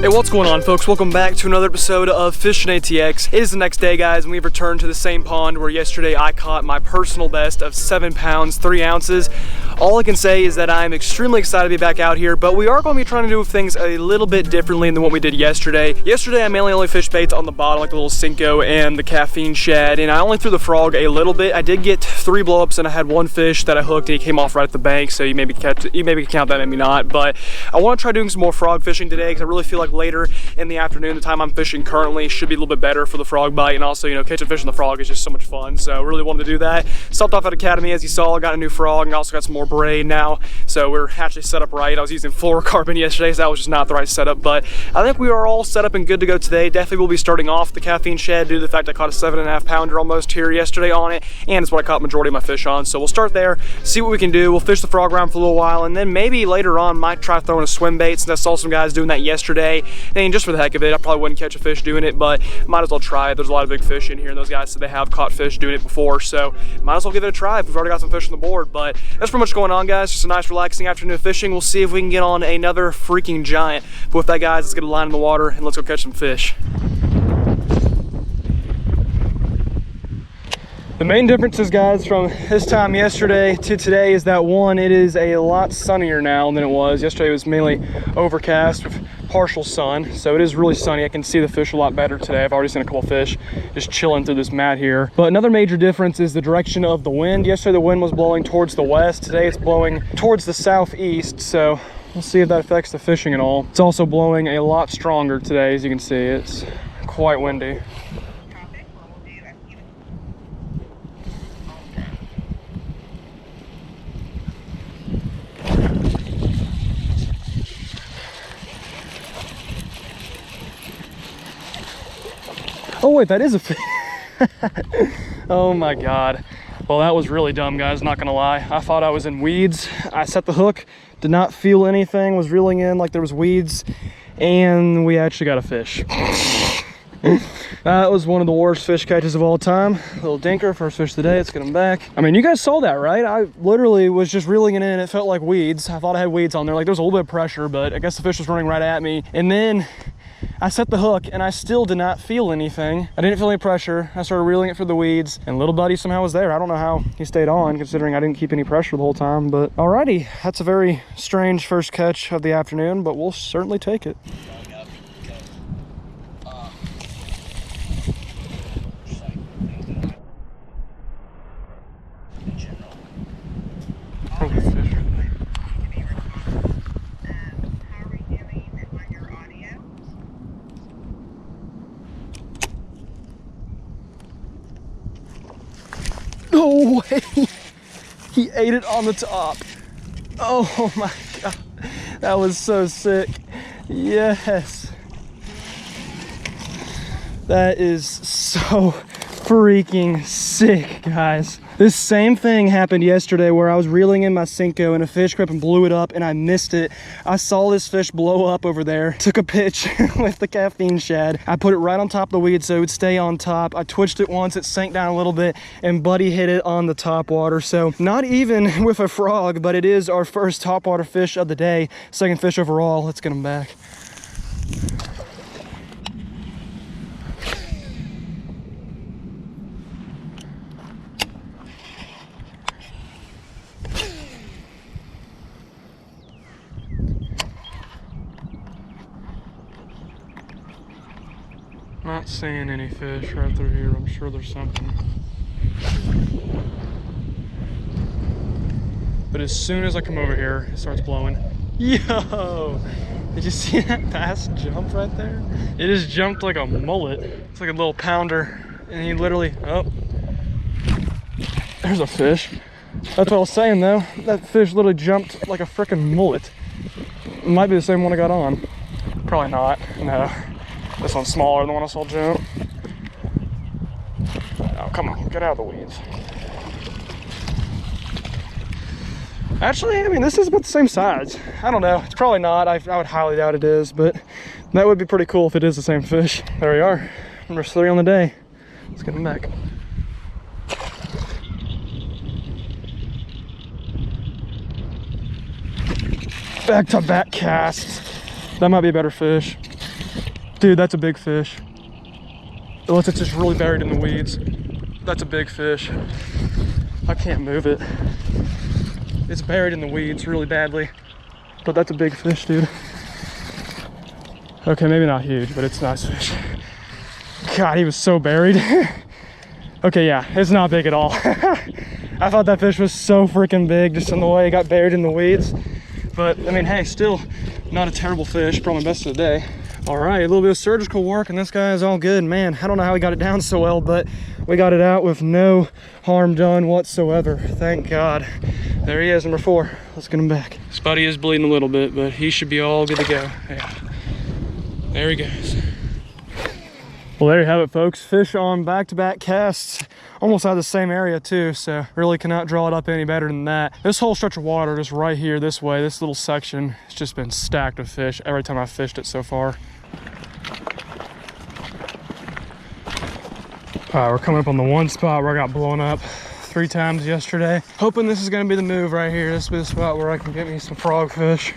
Hey, what's going on, folks? Welcome back to another episode of Fishing ATX. It is the next day, guys, and we've returned to the same pond where yesterday I caught my personal best of 7 pounds, 3 ounces. All I can say is that I'm extremely excited to be back out here, but we are going to be trying to do things a little bit differently than what we did yesterday. Yesterday, I mainly only fished baits on the bottom, like the little Cinco and the caffeine shad, and I only threw the frog a little bit. I did get 3 blow-ups, and I had 1 fish that I hooked, and he came off right at the bank, so you maybe can count that, maybe not. But I want to try doing some more frog fishing today, because I really feel like later in the afternoon, the time I'm fishing currently, should be a little bit better for the frog bite, and also, you know, catching fish on the frog is just so much fun. So I really wanted to do that. Stopped off at Academy, as you saw. I got a new frog, and I also got some more braid now, so we're actually set up right. I was using fluorocarbon yesterday, so that was just not the right setup, but I think we are all set up and good to go today. Definitely will be starting off the caffeine shed due to the fact I caught a 7.5 pounder almost here yesterday on it, and it's what I caught majority of my fish on. So we'll start there, see what we can do. We'll fish the frog around for a little while, and then maybe later on might try throwing a swim bait, since I saw some guys doing that yesterday. And just for the heck of it, I probably wouldn't catch a fish doing it, but might as well try it. There's a lot of big fish in here, and those guys said they have caught fish doing it before, so might as well give it a try if we've already got some fish on the board. But that's pretty much going on, guys. Just a nice relaxing afternoon of fishing. We'll see if we can get on another freaking giant. But with that, guys, let's get a line in the water and let's go catch some fish. The main differences, guys, from this time yesterday to today is that, one, it is a lot sunnier now than it was. Yesterday it was mainly overcast with partial sun, so it is really sunny. I can see the fish a lot better today. I've already seen a couple fish just chilling through this mat here. But another major difference is the direction of the wind. Yesterday the wind was blowing towards the west. Today it's blowing towards the southeast, so we'll see if that affects the fishing at all. It's also blowing a lot stronger today, as you can see. It's quite windy. Oh wait, that is a fish. Oh my God. Well, that was really dumb, guys, not gonna lie. I thought I was in weeds. I set the hook, did not feel anything, was reeling in like there was weeds, and we actually got a fish. That was one of the worst fish catches of all time. Little dinker, first fish of the day. Let's get him back. I mean, you guys saw that, right? I literally was just reeling it in. It felt like weeds. I thought I had weeds on there. Like, there was a little bit of pressure, but I guess the fish was running right at me. And then I set the hook and I still did not feel anything. I didn't feel any pressure. I started reeling it for the weeds, and little buddy somehow was there. I don't know how he stayed on, considering I didn't keep any pressure the whole time. But alrighty, that's a very strange first catch of the afternoon, but we'll certainly take it. No way! He ate it on the top. Oh my God. That was so sick. Yes. That is so freaking sick, guys. This same thing happened yesterday where I was reeling in my Cinco and a fish crept and blew it up and I missed it. I saw this fish blow up over there, took a pitch with the caffeine shad. I put it right on top of the weed so it would stay on top. I twitched it once, it sank down a little bit, and buddy hit it on the top water. So not even with a frog, but it is our first topwater fish of the day. Second fish overall. Let's get him back. Not seeing any fish right through here. I'm sure there's something. But as soon as I come over here, it starts blowing. Yo! Did you see that bass jump right there? It just jumped like a mullet. It's like a little pounder. And he literally, oh. There's a fish. That's what I was saying though. That fish literally jumped like a freaking mullet. It might be the same one I got on. Probably not, no. This one's smaller than the one I saw jump. Oh, come on, get out of the weeds. Actually, I mean, this is about the same size. I don't know, it's probably not. I would highly doubt it is, but that would be pretty cool if it is the same fish. There we are, number 3 on the day. Let's get him back. Back to back cast. That might be a better fish. Dude, that's a big fish. Unless it's just really buried in the weeds. That's a big fish. I can't move it. It's buried in the weeds really badly. But that's a big fish, dude. Okay, maybe not huge, but it's a nice fish. God, he was so buried. Okay, yeah, it's not big at all. I thought that fish was so freaking big just in the way it got buried in the weeds. But, I mean, hey, still not a terrible fish. Probably best of the day. All right, a little bit of surgical work, and this guy is all good. Man, I don't know how he got it down so well, but we got it out with no harm done whatsoever. Thank God. There he is, number 4. Let's get him back. This buddy is bleeding a little bit, but he should be all good to go. Yeah. There he goes. Well, there you have it, folks. Fish on back-to-back casts, almost out of the same area too, so really cannot draw it up any better than that. This whole stretch of water just right here this way, this little section, has just been stacked with fish every time I've fished it so far. All right, we're coming up on the one spot where I got blown up 3 times yesterday. Hoping this is gonna be the move right here. This will be the spot where I can get me some frogfish.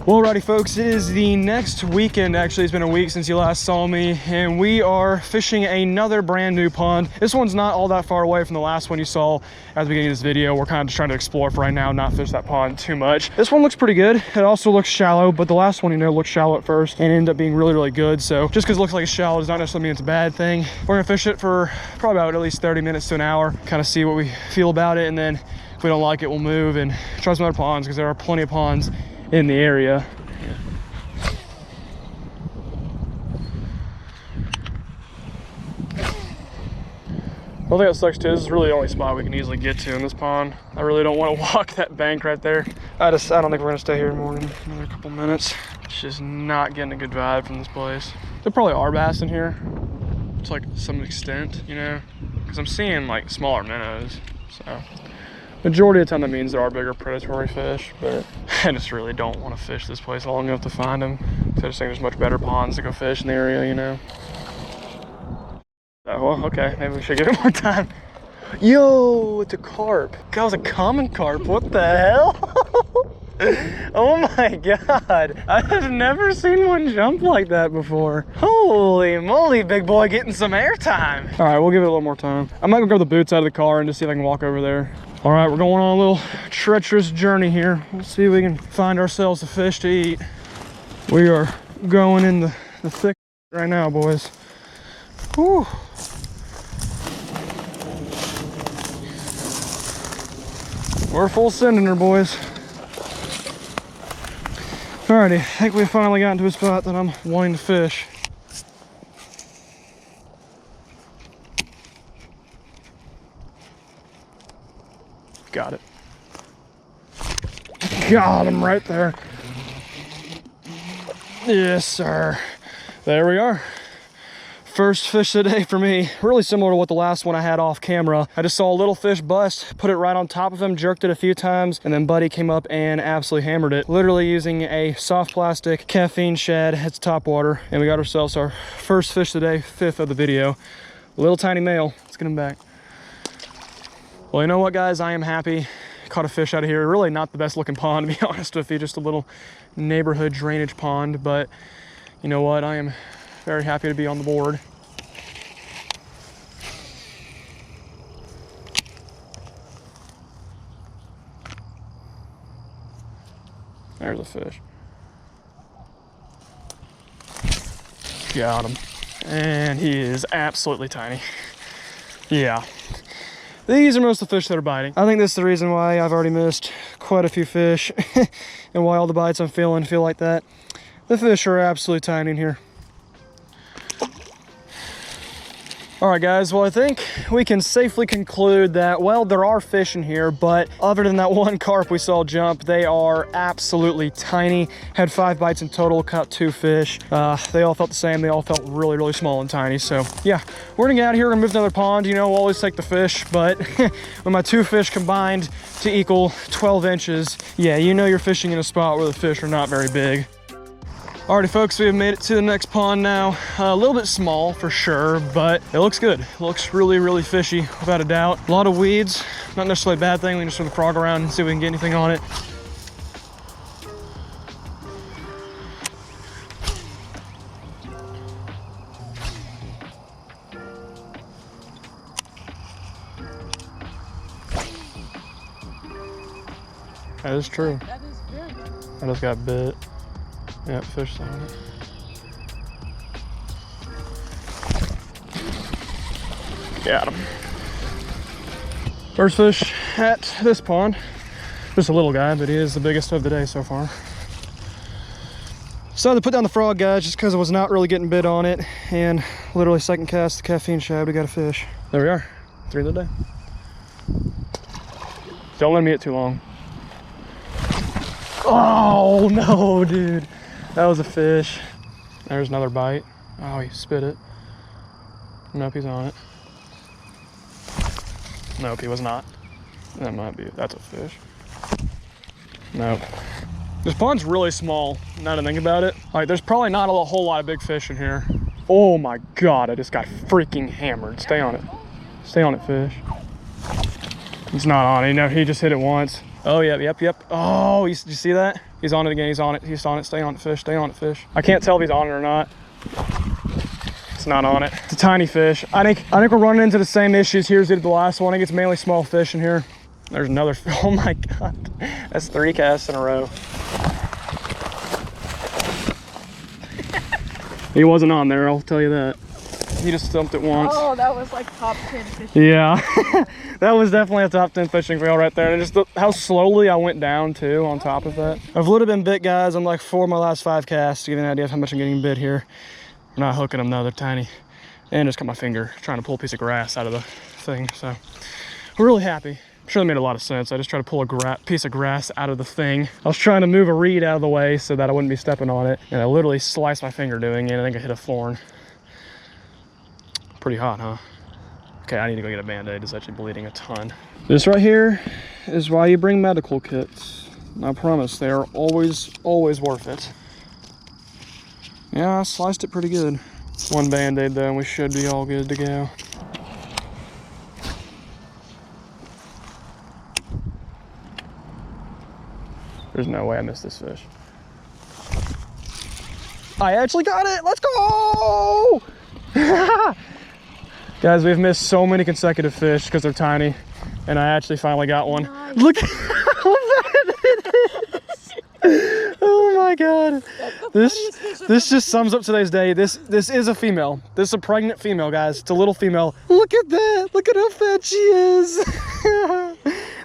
Well, alrighty folks, it is the next weekend. Actually, it's been a week since you last saw me, and we are fishing another brand new pond. This one's not all that far away from the last one you saw at the beginning of this video. We're kind of just trying to explore for right now, not fish that pond too much. This one looks pretty good. It also looks shallow, but the last one, you know, looked shallow at first and ended up being really, really good. So just because it looks like it's shallow does not necessarily mean it's a bad thing. We're gonna fish it for probably about at least 30 minutes to an hour, kind of see what we feel about it, and then if we don't like it, we'll move and try some other ponds, because there are plenty of ponds in the area. One thing that sucks too, this is really the only spot we can easily get to in this pond. I really don't want to walk that bank right there. I don't think we're gonna stay here more than another couple minutes. It's just not getting a good vibe from this place. There probably are bass in here to like some extent, you know, because I'm seeing like smaller minnows. So majority of the time that means there are bigger predatory fish, but I just really don't want to fish this place long enough to find them. So I just think there's much better ponds to go fish in the area, you know. Oh, well, okay, maybe we should give it more time. Yo, it's a carp. That was a common carp. What the hell? Oh my God. I have never seen one jump like that before. Holy moly, big boy getting some airtime. All right, we'll give it a little more time. I might go grab the boots out of the car and just see if I can walk over there. All right, we're going on a little treacherous journey here. Let's see if we can find ourselves a fish to eat. We are going in the thick right now, boys. Whew. We're full sending her, boys. Alrighty, I think we finally got into a spot that I'm wanting to fish. Got it. Got him right there. Yes, sir. There we are. First fish of the day for me. Really similar to what the last one I had off camera. I just saw a little fish bust, put it right on top of him, jerked it a few times, and then Buddy came up and absolutely hammered it. Literally using a soft plastic caffeine shad at top water, and we got ourselves our first fish of the day, 5th of the video. Little tiny male. Let's get him back. Well, you know what, guys? I am happy. Caught a fish out of here. Really not the best looking pond, to be honest with you. Just a little neighborhood drainage pond, but you know what? I am very happy to be on the board. There's a fish. Got him. And he is absolutely tiny. Yeah. These are most of the fish that are biting. I think this is the reason why I've already missed quite a few fish and why all the bites I'm feeling feel like that. The fish are absolutely tiny in here. All right, guys, well, I think we can safely conclude that, well, there are fish in here, but other than that one carp we saw jump, they are absolutely tiny. Had 5 bites in total, caught 2 fish. They all felt the same. They all felt really, really small and tiny. So yeah, we're gonna get out of here and move to another pond. You know, we'll always take the fish, but when my 2 fish combined to equal 12 inches, yeah, you know you're fishing in a spot where the fish are not very big. Alrighty folks, we have made it to the next pond now. A little bit small for sure, but it looks good. It looks really, really fishy, without a doubt. A lot of weeds, not necessarily a bad thing. We can just sort of frog around and see if we can get anything on it. That is true. That is very good. I just got bit. Yeah, fish on it. Got him. First fish at this pond. Just a little guy, but he is the biggest of the day so far. Decided to put down the frog, guys, just because I was not really getting bit on it. And literally second cast the caffeine shad, we got a fish. There we are, 3 of the day. Don't let me get too long. Oh no, dude. That was a fish. There's another bite. Oh, he spit it. Nope, he's on it. Nope, he was not. That might be, that's a fish. Nope. This pond's really small, now that I think about it. Like, there's probably not a whole lot of big fish in here. Oh my God, I just got freaking hammered. Stay on it. Stay on it, fish. It's not on it, you know, he just hit it once. Oh, yep. Oh, did you see that? He's on it again, he's on it, stay on it, fish, stay on it, fish. I can't tell if he's on it or not. It's not on it. It's a tiny fish. I think we're running into the same issues here as we did the last one. I think it's mainly small fish in here. There's another, oh my God. That's 3 casts in a row. He wasn't on there, I'll tell you that. He just stumped it once. Oh, that was like top 10 fishing. Yeah, that was definitely a top 10 fishing reel right there. And just how slowly I went down too on top of that. I've literally been bit, guys. I'm like 4 of my last 5 casts to give you an idea of how much I'm getting bit here. I'm not hooking them though, they're tiny. And just got my finger trying to pull a piece of grass out of the thing. So we're really happy. I'm sure that made a lot of sense. I just tried to pull a piece of grass out of the thing. I was trying to move a reed out of the way so that I wouldn't be stepping on it. And I literally sliced my finger doing it. I think I hit a thorn. Pretty hot, huh? Okay, I need to go get a Band-Aid. It's actually bleeding a ton. This right here is why you bring medical kits. I promise, they are always, always worth it. Yeah, I sliced it pretty good. 1 Band-Aid though, and we should be all good to go. There's no way I missed this fish. I actually got it! Let's go! Guys, we've missed so many consecutive fish because they're tiny, and I actually finally got one. Nice. Look at how bad it is! Oh my God! This just sums up today's day. This is a female. This is a pregnant female, guys. It's a little female. Look at that! Look at how fat she is!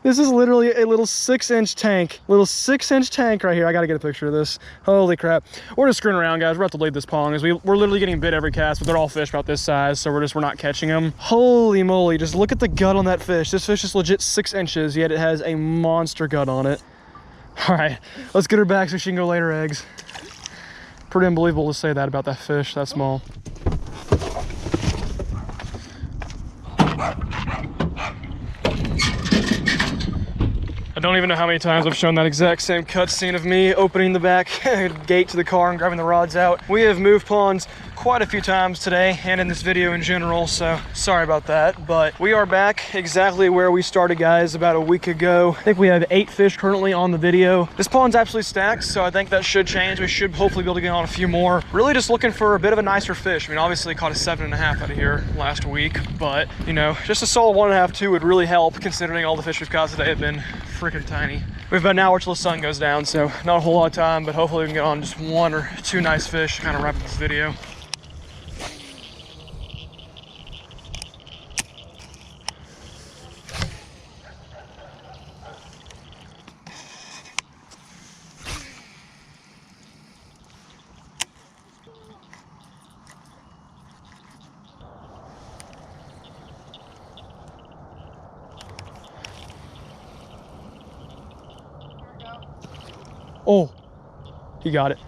This is literally a little 6-inch tank. Little 6-inch tank right here. I gotta get a picture of this. Holy crap. We're just screwing around, guys. We're about to leave this pond. We're literally getting bit every cast, but they're all fish about this size, so we're not catching them. Holy moly, just look at the gut on that fish. This fish is legit 6 inches, yet it has a monster gut on it. All right, let's get her back so she can go lay her eggs. Pretty unbelievable to say that about that fish, that small. I don't even know how many times I've shown that exact same cutscene of me opening the back gate to the car and grabbing the rods out. We have moved ponds quite a few times today and in this video in general, so sorry about that. But we are back exactly where we started, guys, about a week ago. I think we have 8 fish currently on the video. This pond's absolutely stacked, so I think that should change. We should hopefully be able to get on a few more. Really just looking for a bit of a nicer fish. I mean, obviously caught a 7.5 out of here last week, but you know, just a solid 1.5, 2 would really help considering all the fish we've caught today have been freaking tiny. We have about an hour till the sun goes down, so not a whole lot of time, but hopefully we can get on just 1 or 2 nice fish to kind of wrap up this video. Oh, he got it.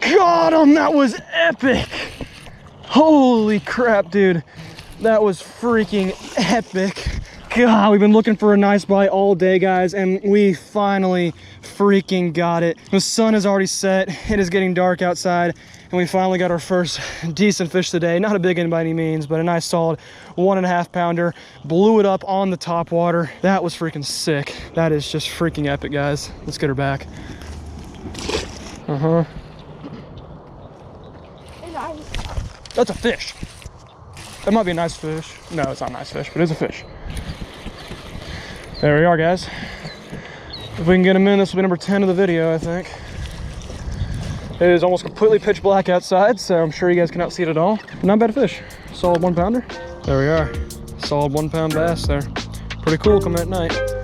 Got him, that was epic. Holy crap, dude. That was freaking epic. God, we've been looking for a nice bite all day, guys, and we finally freaking got it. The sun has already set. It is getting dark outside, and we finally got our first decent fish today. Not a big one by any means, but a nice solid 1.5 pounder. Blew it up on the top water. That was freaking sick. That is just freaking epic, guys. Let's get her back. Uh-huh. That's a fish. That might be a nice fish. No, it's not a nice fish, but it's a fish. There we are, guys. If we can get them in, this will be number 10 of the video, I think. It is almost completely pitch black outside, so I'm sure you guys cannot see it at all. Not bad fish. Solid 1 pounder. There we are. Solid 1 pound bass there. Pretty cool coming at night.